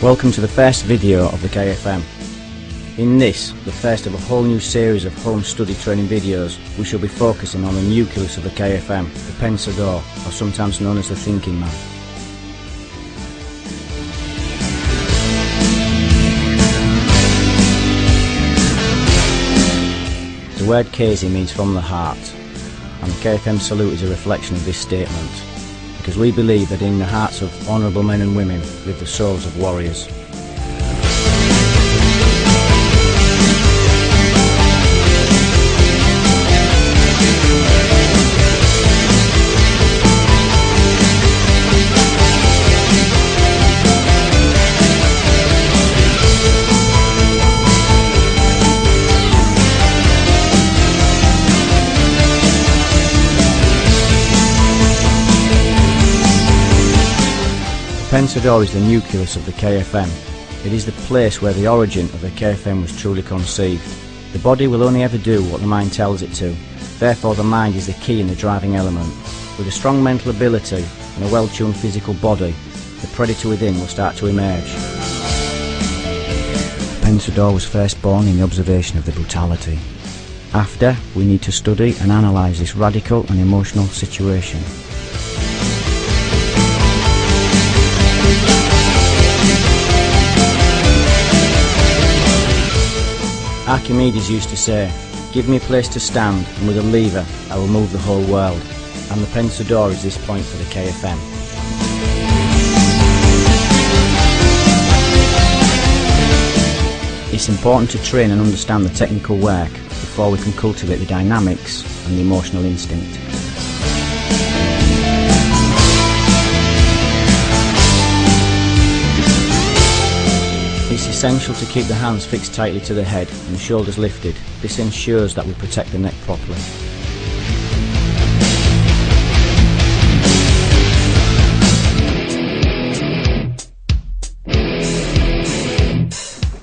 Welcome to the first video of the KFM. In this, the first of a whole new series of home study training videos, we shall be focusing on the nucleus of the KFM, the Pensador, or sometimes known as the thinking man. The word Keysi means from the heart, and the KFM salute is a reflection of this statement, because we believe that in the hearts of honourable men and women live the souls of warriors. The Pensador is the nucleus of the KFM. It is the place where the origin of the KFM was truly conceived. The body will only ever do what the mind tells it to, therefore the mind is the key and the driving element. With a strong mental ability and a well-tuned physical body, the predator within will start to emerge. The Pensador was first born in the observation of the brutality. After, we need to study and analyse this radical and emotional situation. Archimedes used to say, "Give me a place to stand, and with a lever I will move the whole world." And the Pensador is this point for the KFM. It's important to train and understand the technical work before we can cultivate the dynamics and the emotional instinct. It's essential to keep the hands fixed tightly to the head and the shoulders lifted. This ensures that we protect the neck properly.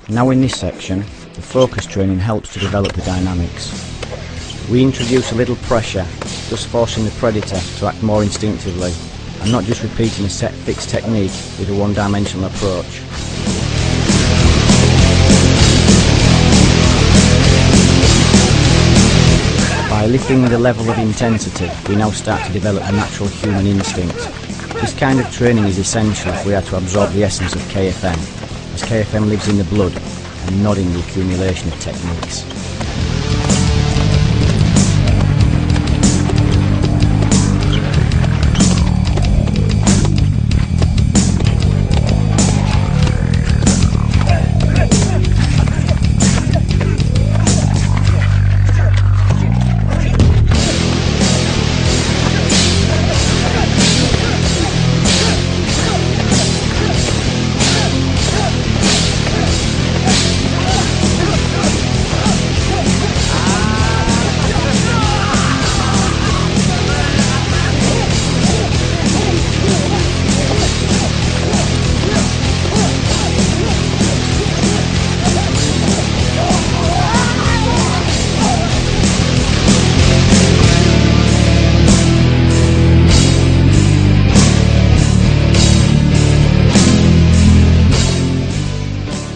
Now in this section, the focus training helps to develop the dynamics. We introduce a little pressure, thus forcing the predator to act more instinctively, and not just repeating a set fixed technique with a one-dimensional approach. By lifting the level of intensity, we now start to develop a natural human instinct. This kind of training is essential if we are to absorb the essence of KFM, as KFM lives in the blood and not in the accumulation of techniques.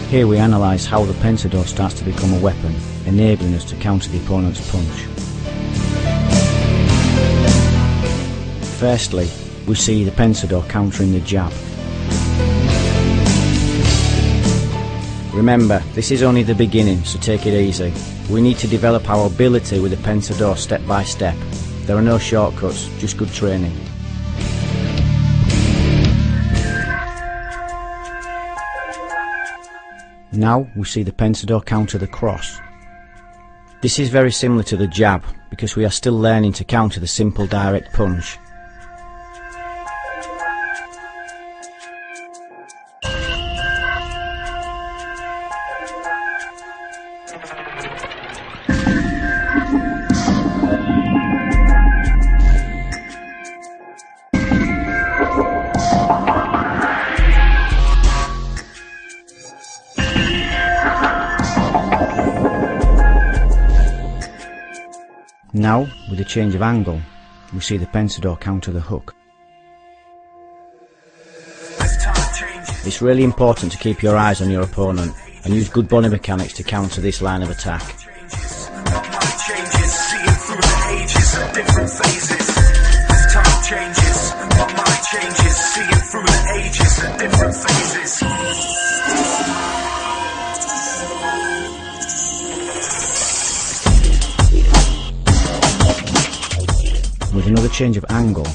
Here we analyse how the Pensador starts to become a weapon, enabling us to counter the opponent's punch. Firstly, we see the Pensador countering the jab. Remember, this is only the beginning, so take it easy. We need to develop our ability with the Pensador step by step. There are no shortcuts, just good training. Now we see the Pensador counter the cross. This is very similar to the jab because we are still learning to counter the simple direct punch. Now, with a change of angle, we see the Pensador counter the hook. As time changes. It's really important to keep your eyes on your opponent and use good body mechanics to counter this line of attack. With another change of angle,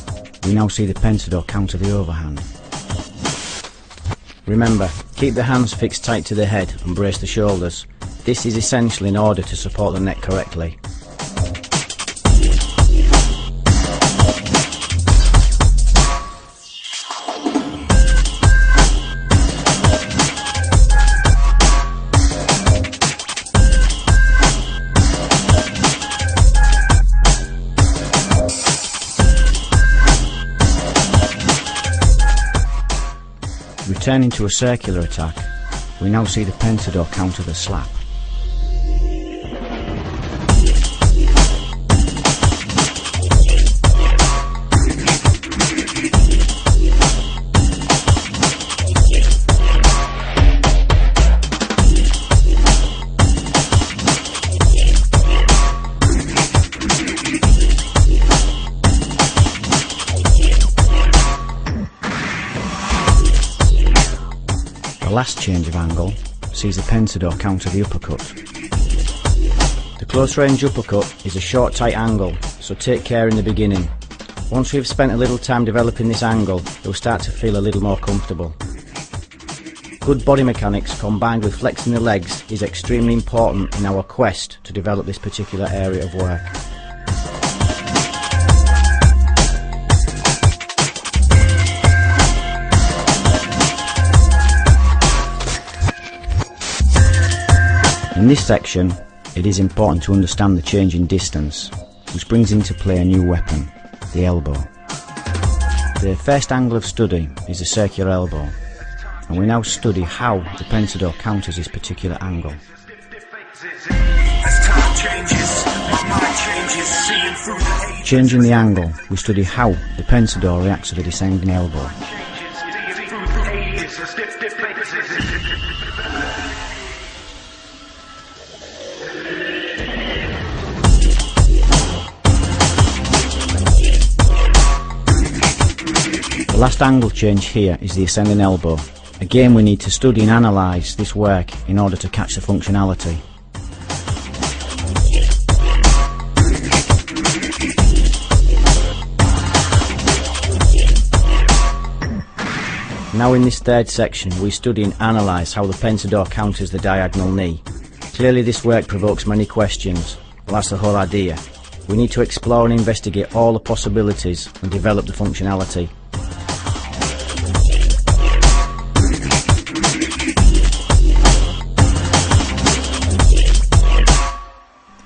we now see the Pensador counter the overhand. Remember, keep the hands fixed tight to the head and brace the shoulders. This is essential in order to support the neck correctly. Returning to a circular attack, we now see the Pensador counter the slap. The last change of angle sees the Pensador counter the uppercut. The close range uppercut is a short tight angle, so take care in the beginning. Once we've spent a little time developing this angle, you'll start to feel a little more comfortable. Good body mechanics combined with flexing the legs is extremely important in our quest to develop this particular area of work. In this section, it is important to understand the change in distance, which brings into play a new weapon, the elbow. The first angle of study is the circular elbow, and we now study how the Pensador counters this particular angle. Changing the angle, we study how the Pensador reacts to the descending elbow. The last angle change here is the ascending elbow. Again, we need to study and analyse this work in order to catch the functionality. Now in this third section, we study and analyse how the Pensador counters the diagonal knee. Clearly this work provokes many questions. Well, that's the whole idea. We need to explore and investigate all the possibilities and develop the functionality.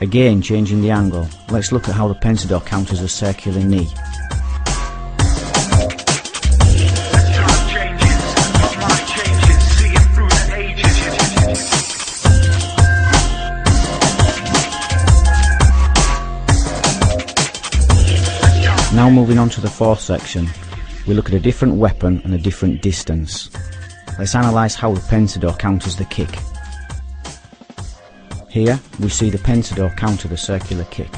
Again, changing the angle, let's look at how the Pensador counters a circular knee. Now moving on to the fourth section, we look at a different weapon and a different distance. Let's analyse how the Pensador counters the kick. Here we see the Pensador counter the circular kick.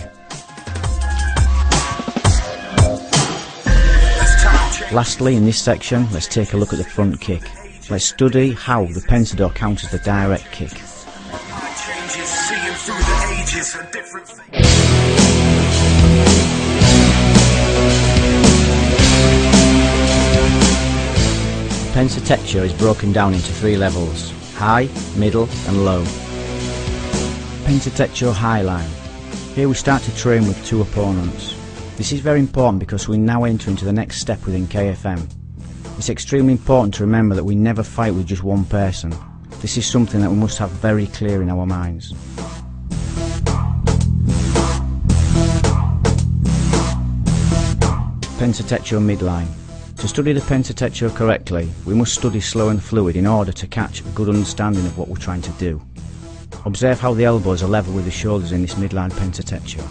Lastly, in this section, let's take a look at the front kick. Let's study how the Pensador counters the direct kick. PENSATECHO is broken down into three levels: high, middle and low. PENSATECHO high line. Here we start to train with two opponents. This is very important because we now enter into the next step within KFM. It's extremely important to remember that we never fight with just one person. This is something that we must have very clear in our minds. PENSATECHO midline. To study the PENSATECHO correctly, we must study slow and fluid in order to catch a good understanding of what we're trying to do. Observe how the elbows are level with the shoulders in this midline PENSATECHO.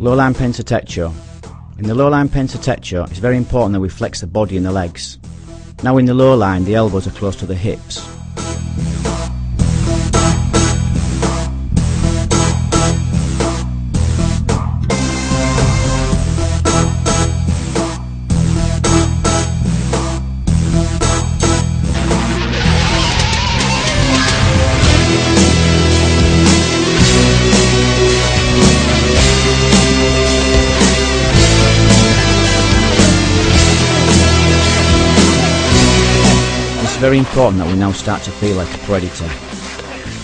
Low-line Pensatecho. In the low-line Pensatecho, it's very important that we flex the body and the legs. Now in the low line, the elbows are close to the hips. It's very important that we now start to feel like a predator.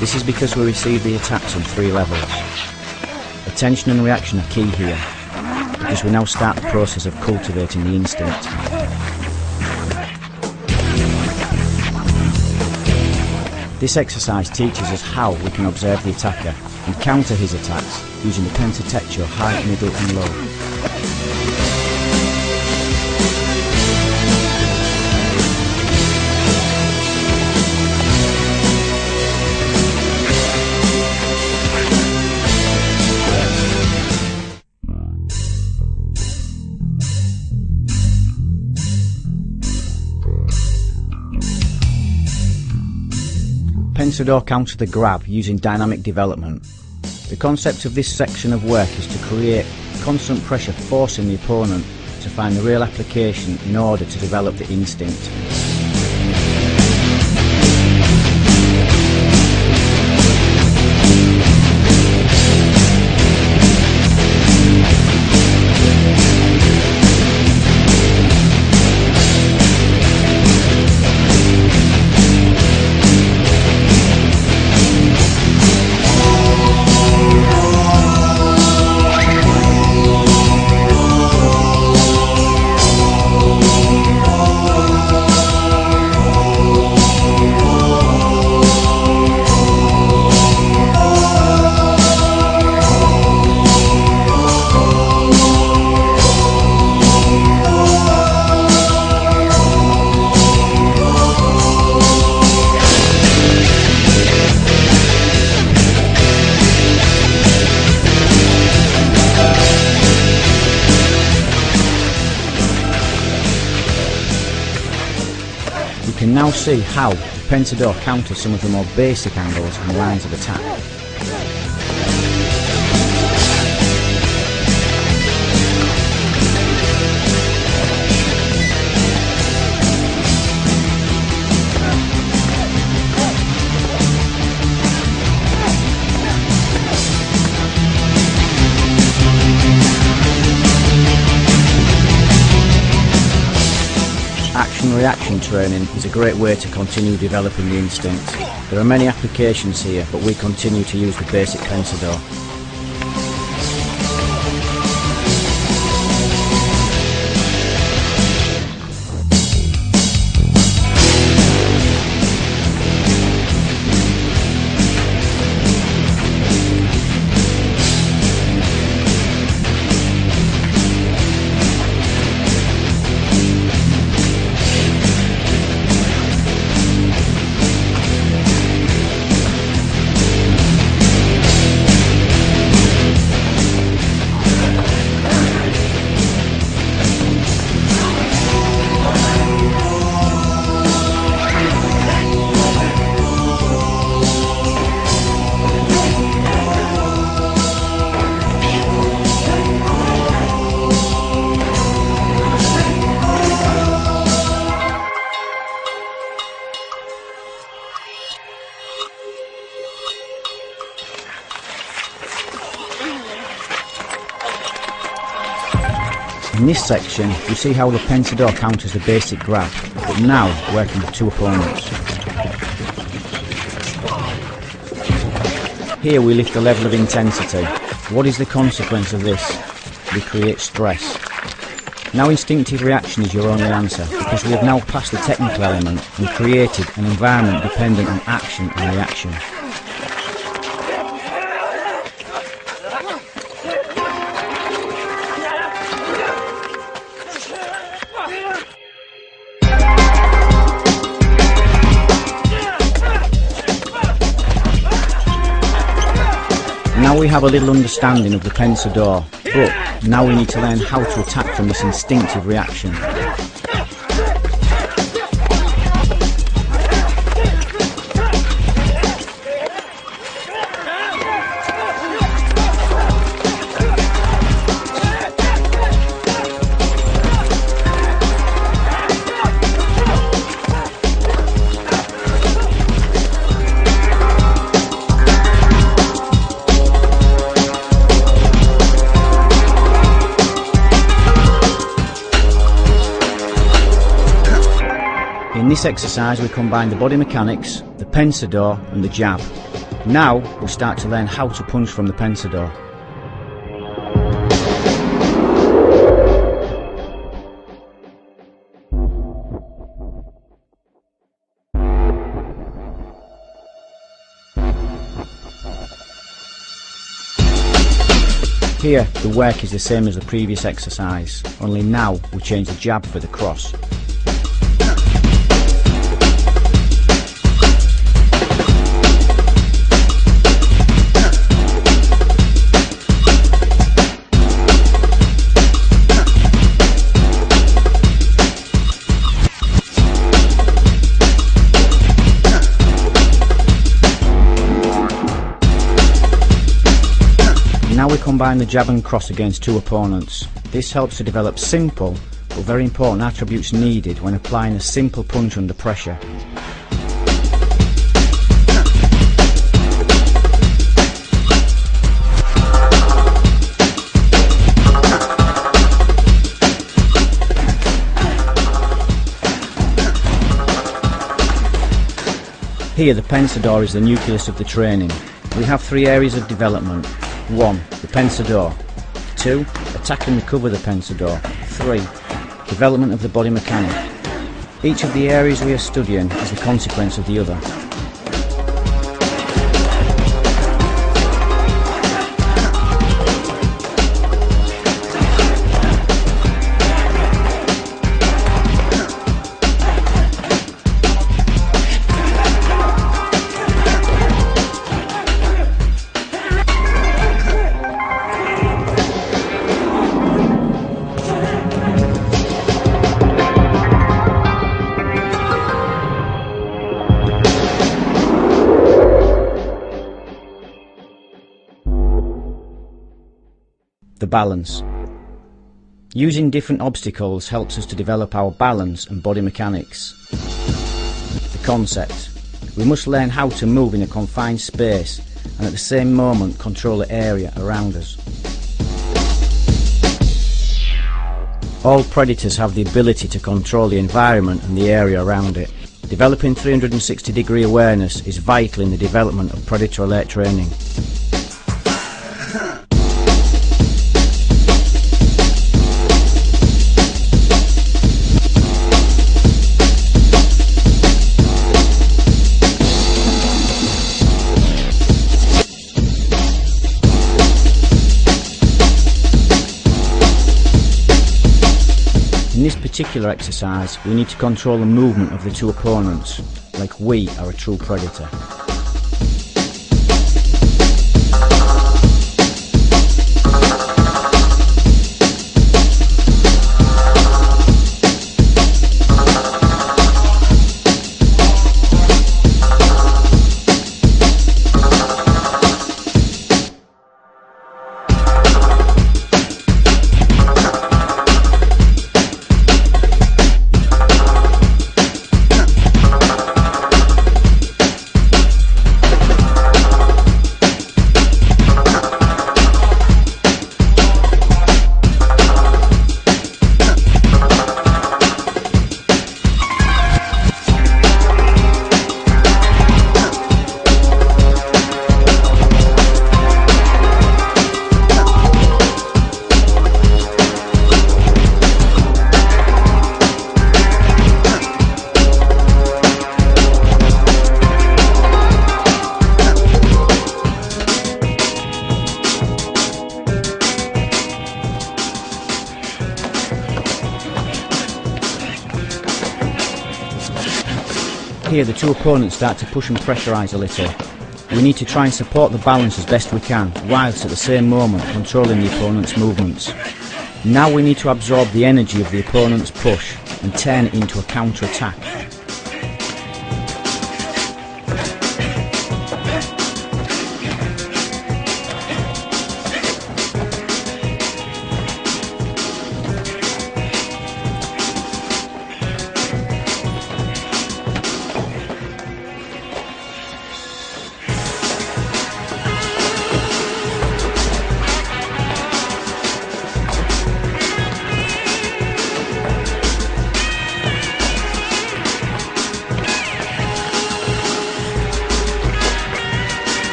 This is because we receive the attacks on 3 levels. Attention and reaction are key here, because we now start the process of cultivating the instinct. This exercise teaches us how we can observe the attacker and counter his attacks using the Pensatecho high, middle and low. Pensador counters the grab using dynamic development. The concept of this section of work is to create constant pressure forcing the opponent to find the real application in order to develop the instinct. You can now see how the Pensador counters some of the more basic angles and lines of attack. Action-reaction training is a great way to continue developing the instinct. There are many applications here, but we continue to use the basic Pensador. In this section, you see how the Pensador counters the basic grab, but now working with 2 opponents. Here we lift the level of intensity. What is the consequence of this? We create stress. Now instinctive reaction is your only answer, because we have now passed the technical element and created an environment dependent on action and reaction. Now we have a little understanding of the Pensador. But now we need to learn how to attack from this instinctive reaction. In this exercise we combine the body mechanics, the pensador and the jab. Now we'll start to learn how to punch from the pensador. Here the work is the same as the previous exercise, only now we change the jab for the cross. Now we combine the jab and cross against two opponents. This helps to develop simple but very important attributes needed when applying a simple punch under pressure. Here the pensador is the nucleus of the training. We have three areas of development. 1. The pensador. 2. Attack and recover the pensador. 3. Development of the body mechanic. Each of the areas we are studying is the consequence of the other. The balance. Using different obstacles helps us to develop our balance and body mechanics. The concept. We must learn how to move in a confined space and at the same moment control the area around us. All predators have the ability to control the environment and the area around it. Developing 360-degree awareness is vital in the development of predator-alert training. In this particular exercise, we need to control the movement of the two opponents, like we are a true predator. Here the two opponents start to push and pressurise a little. We need to try and support the balance as best we can, whilst at the same moment controlling the opponent's movements. Now we need to absorb the energy of the opponent's push and turn it into a counter-attack.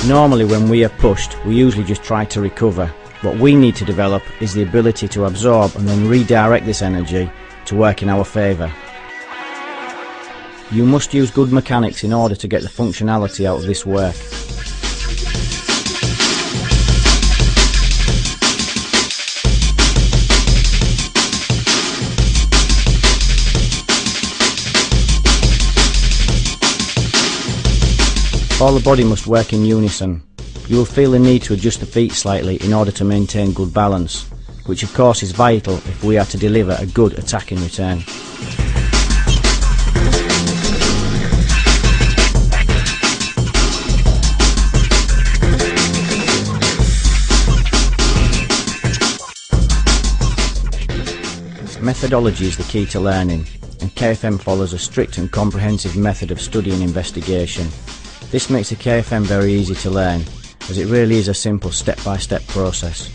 Normally when we are pushed, we usually just try to recover. What we need to develop is the ability to absorb and then redirect this energy to work in our favour. You must use good mechanics in order to get the functionality out of this work. All the body must work in unison. You will feel the need to adjust the feet slightly in order to maintain good balance, which of course is vital if we are to deliver a good attack in return. Methodology is the key to learning, and KFM follows a strict and comprehensive method of study and investigation. This makes the KFM very easy to learn, as it really is a simple step-by-step process.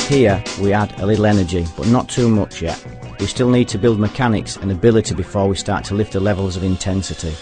Here we add a little energy, but not too much yet. We still need to build mechanics and ability before we start to lift the levels of intensity.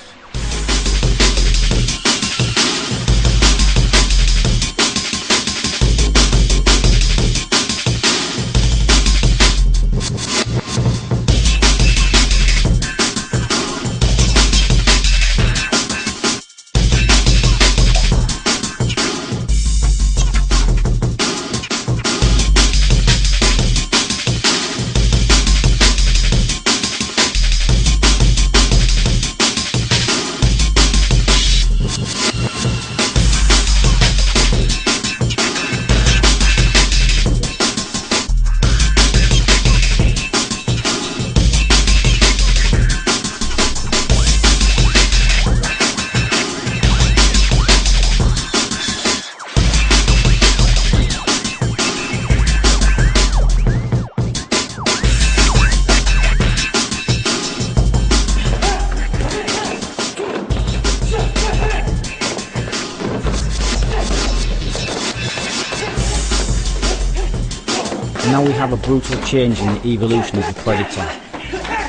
Now we have a brutal change in the evolution of the predator.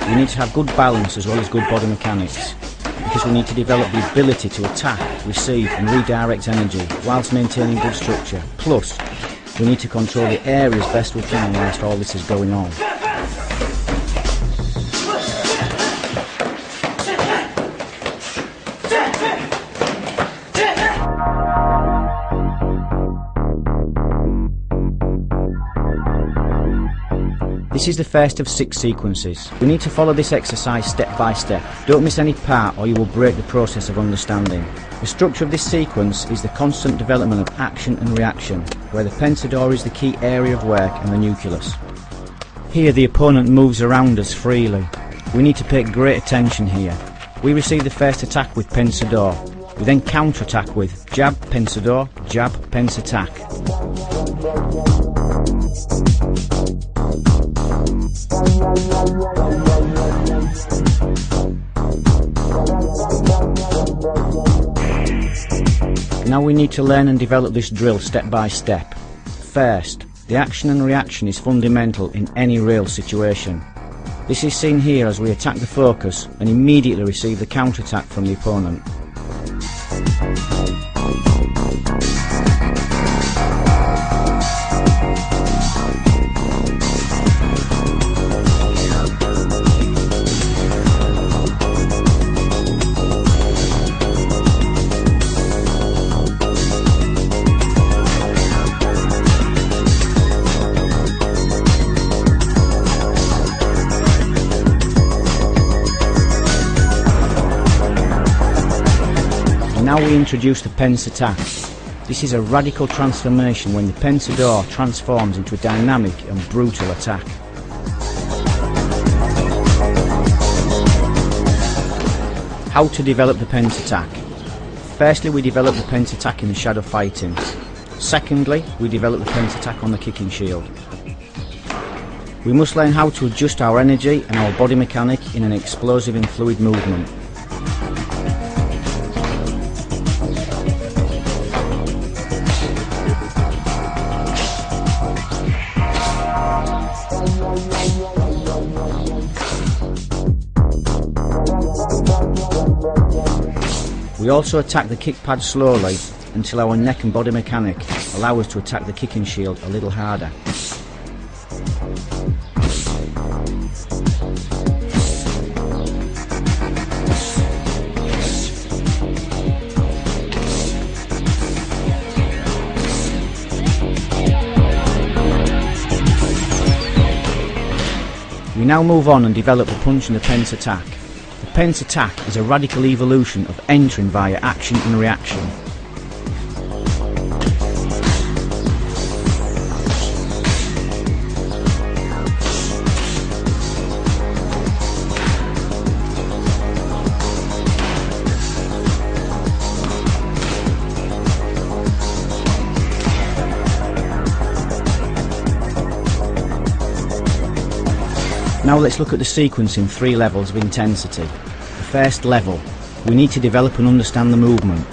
We need to have good balance as well as good body mechanics, because we need to develop the ability to attack, receive and redirect energy whilst maintaining good structure. Plus, we need to control the air as best we can whilst all this is going on. This is the first of 6 sequences. We need to follow this exercise step by step. Don't miss any part or you will break the process of understanding. The structure of this sequence is the constant development of action and reaction, where the pensador is the key area of work and the nucleus. Here the opponent moves around us freely. We need to pay great attention here. We receive the first attack with pensador. We then counter-attack with jab, pensador, jab, PENSATAQ. Now we need to learn and develop this drill step by step. First, the action and reaction is fundamental in any rail situation. This is seen here as we attack the focus and immediately receive the counter-attack from the opponent. Now we introduce the PENSATAQ. This is a radical transformation when the PENSADOR transforms into a dynamic and brutal attack. How to develop the PENSATAQ. Firstly, we develop the PENSATAQ in the shadow fighting. Secondly, we develop the PENSATAQ on the kicking shield. We must learn how to adjust our energy and our body mechanic in an explosive and fluid movement. We also attack the kick pad slowly until our neck and body mechanic allow us to attack the kicking shield a little harder. We now move on and develop the punch and the PENSATAQ. The PENSATAQ is a radical evolution of entering via action and reaction. Now let's look at the sequence in 3 levels of intensity. The first level, we need to develop and understand the movement.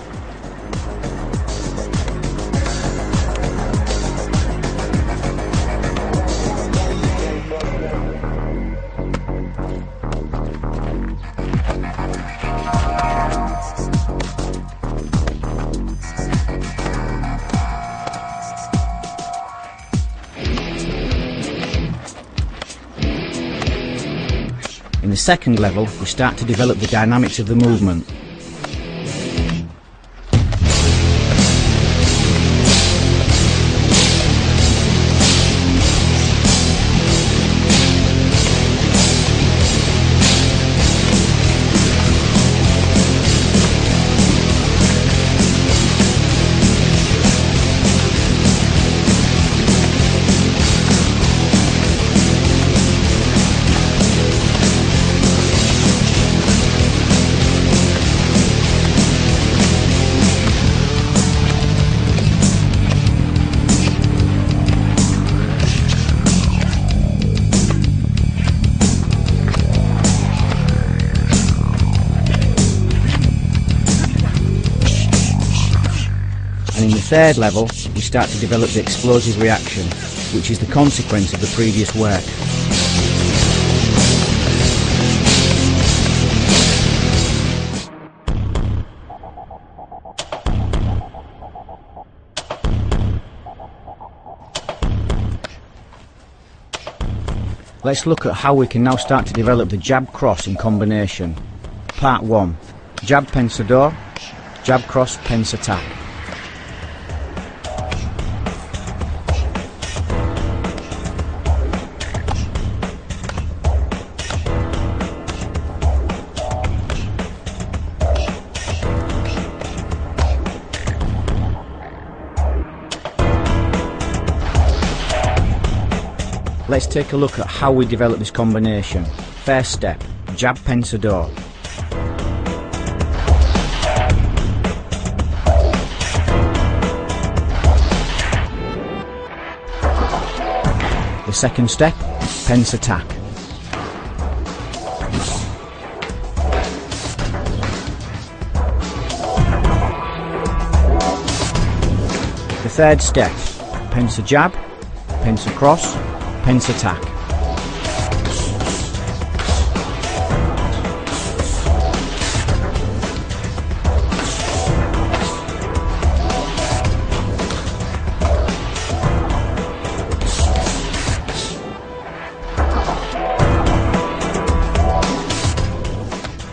In the second level, we start to develop the dynamics of the movement. And in the third level, we start to develop the explosive reaction, which is the consequence of the previous work. Let's look at how we can now start to develop the jab-cross in combination. Part 1. Jab-pensador, jab-cross-PENSATAQ. Let's take a look at how we develop this combination. First step, jab-pensador. The second step, PENSATAQ. The third step, PENSAJAB, PENSACROSS, PENSATAQ.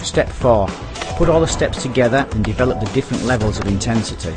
Step 4. Put all the steps together and develop the different levels of intensity.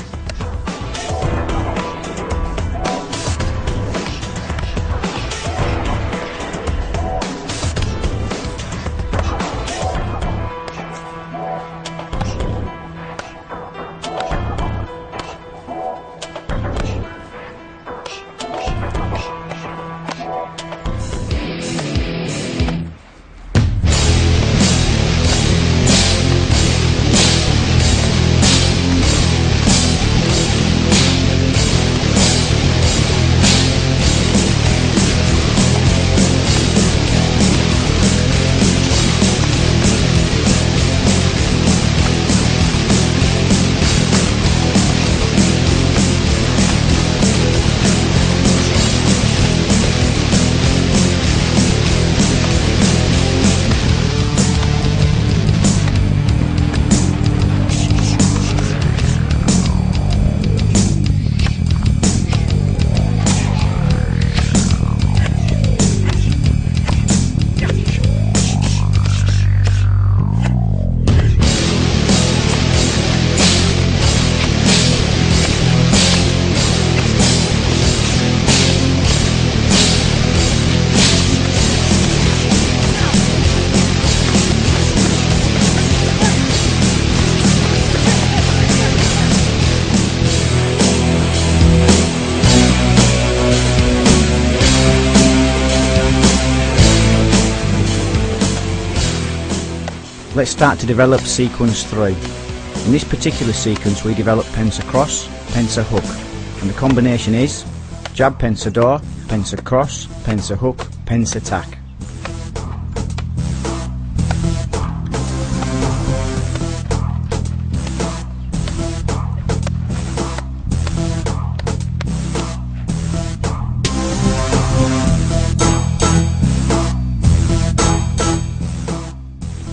Let's start to develop sequence 3. In this particular sequence we develop PENSACROSS, PENSAHOOK, and the combination is Jab-Pensador, PENSACROSS, PENSAHOOK, PENSATAQ.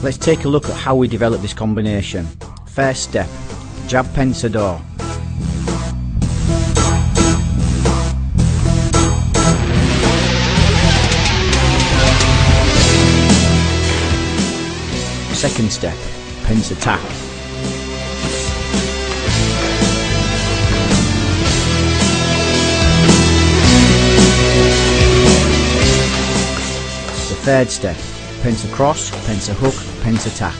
Let's take a look at how we develop this combination. First step, Jab-Pensador. Second step, PENSATAQ. The third step, PENSACROSS, PENSAHOOK, PENSATAQ.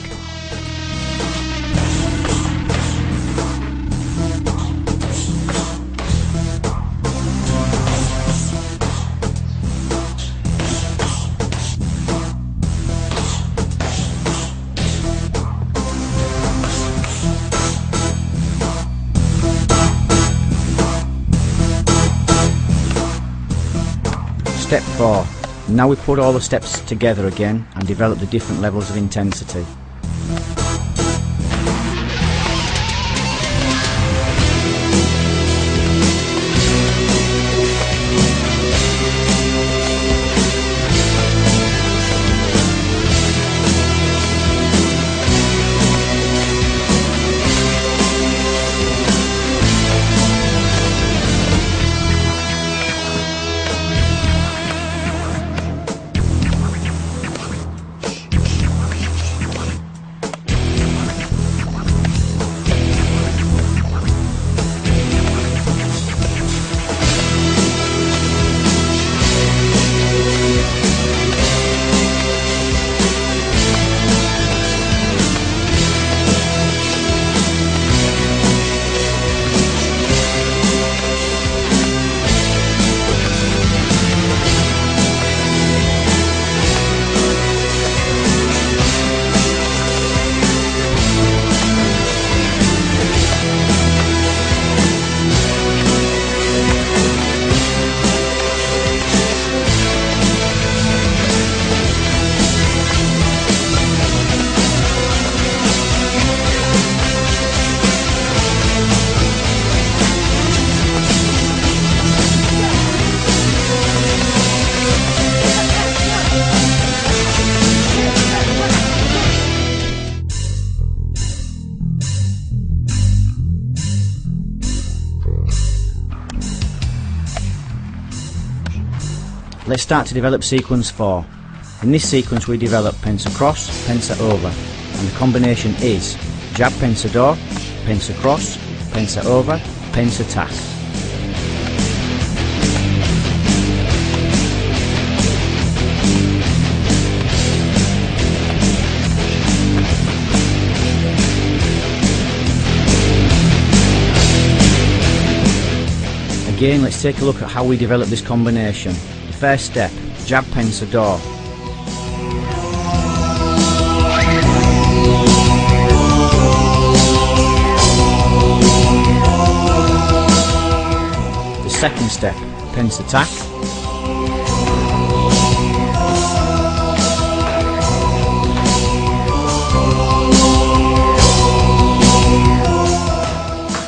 Step 4. Now we put all the steps together again and develop the different levels of intensity. Let's start to develop sequence 4. In this sequence we develop PENSACROSS, PENSAOVER, and the combination is Jab-Pensador, PENSACROSS, PENSAOVER, PENSATAQ. Again, let's take a look at how we develop this combination. The first step, Jab-Pensador. The second step, PENSATAQ.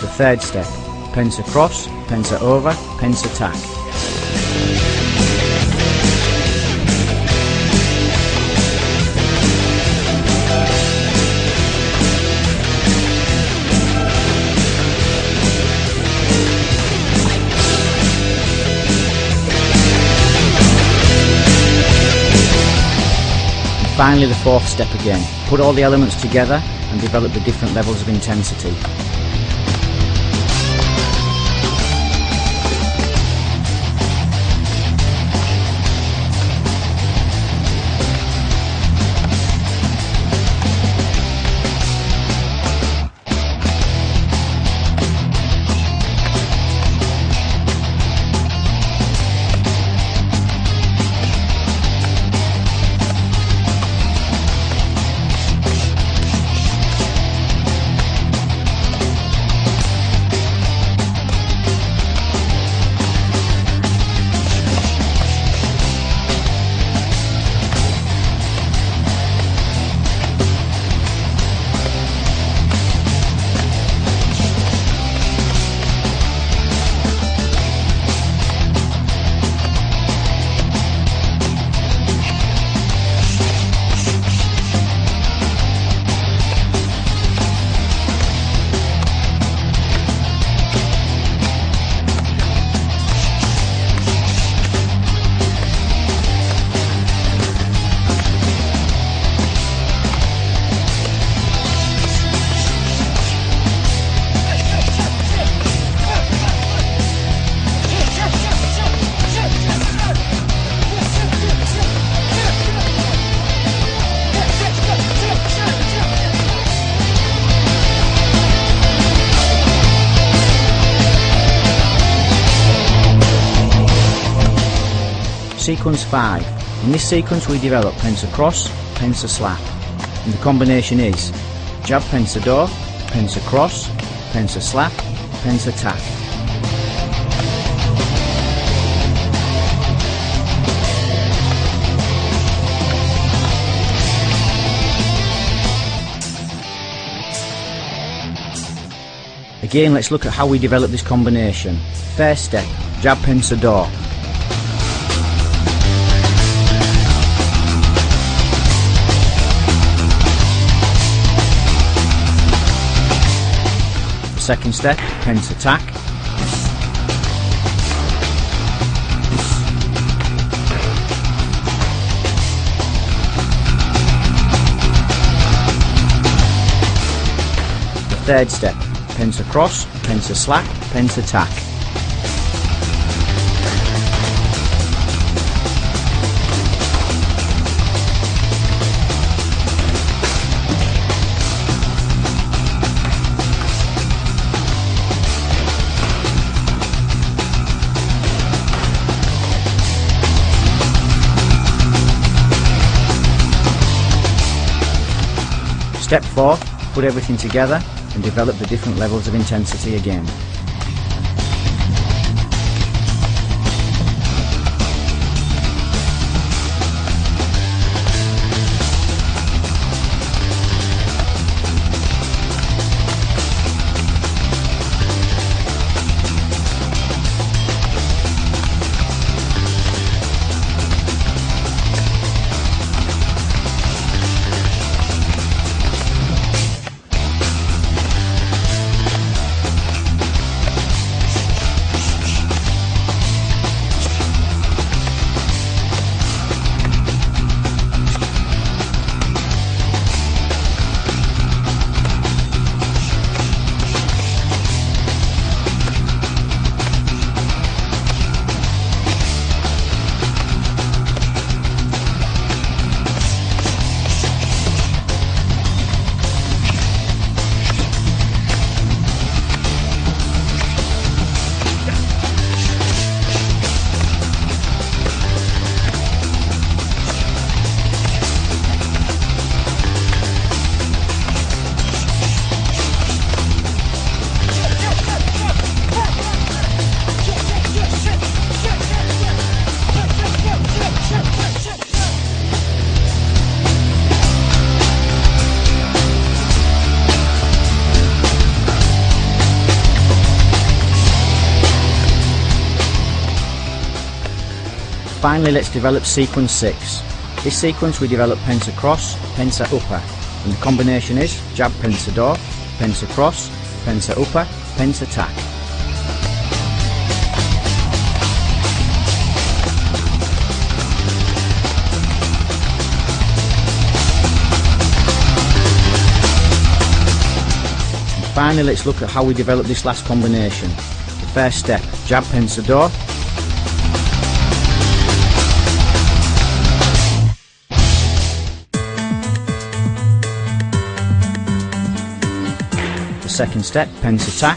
The third step, PENSACROSS, PENSAOVER, PENSATAQ. And finally the fourth step again. Put all the elements together and develop the different levels of intensity. Sequence 5. In this sequence we develop PENSACROSS, PENSASLAP, and the combination is Jab-Pensador, PENSACROSS, PENSASLAP, PENSATAQ. Again, let's look at how we develop this combination. First step, Jab-Pensador. Second step, PENSATAQ. The third step, PENSACROSS, PENSASLAP, PENSATAQ. Step 4, put everything together and develop the different levels of intensity again. Finally, let's develop sequence 6. This sequence we develop PENSACROSS, PENSAOVER, and the combination is Jab-Pensador, PENSACROSS, PENSAOVER, PENSATAQ. Finally, let's look at how we develop this last combination. The first step, Jab-Pensador, the second step, PENSATAQ,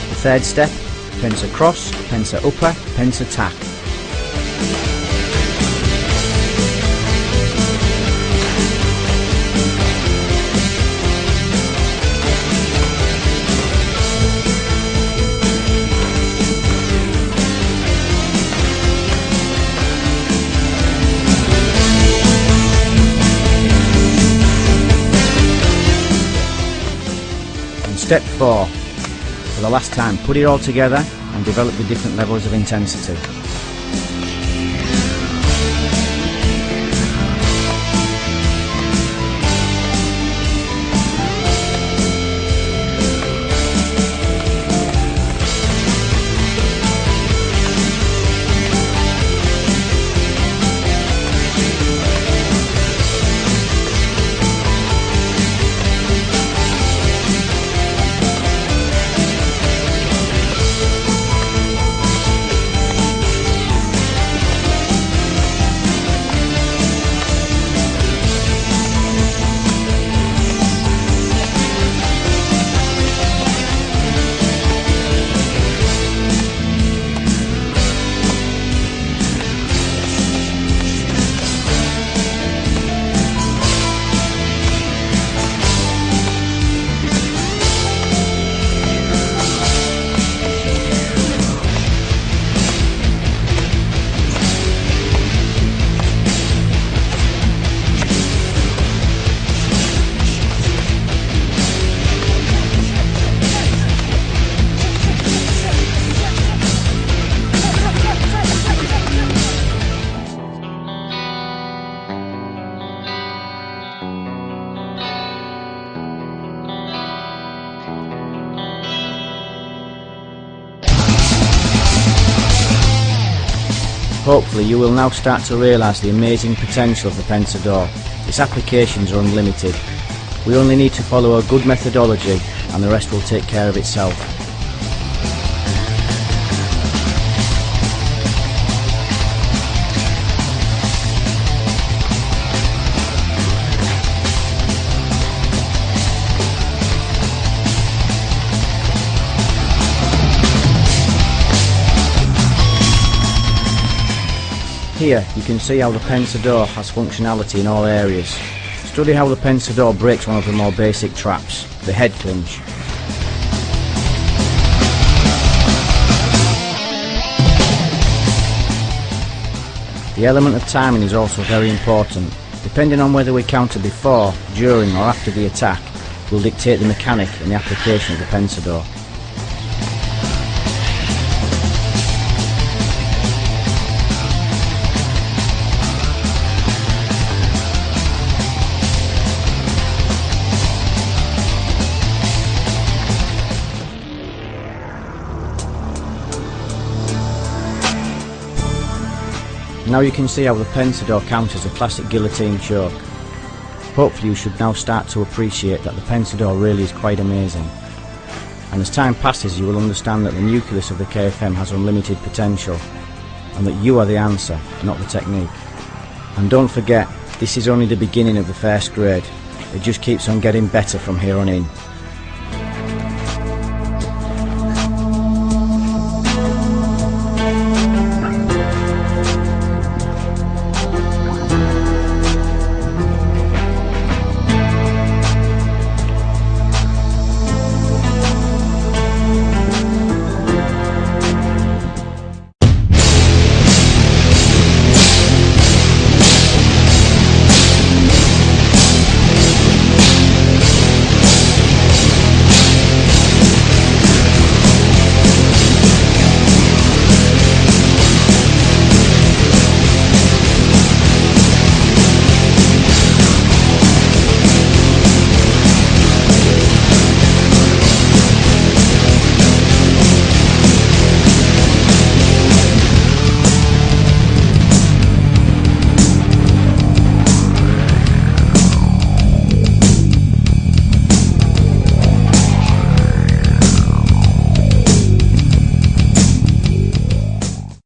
the third step, PENSACROSS, PENSAOVER, PENSATAQ. And step 4. For the last time, put it all together and develop the different levels of intensity. Hopefully you will now start to realise the amazing potential of the Pensador. Its applications are unlimited. We only need to follow a good methodology and the rest will take care of itself. Here you can see how the Pensador has functionality in all areas. Study how the Pensador breaks one of the more basic traps, the head clinch. The element of timing is also very important. Depending on whether we counter before, during or after the attack will dictate the mechanic and the application of the Pensador. Now you can see how the Pensador counters a classic guillotine choke. Hopefully you should now start to appreciate that the Pensador really is quite amazing. And as time passes you will understand that the nucleus of the KFM has unlimited potential and that you are the answer, not the technique. And don't forget, this is only the beginning of the first grade. It just keeps on getting better from here on in.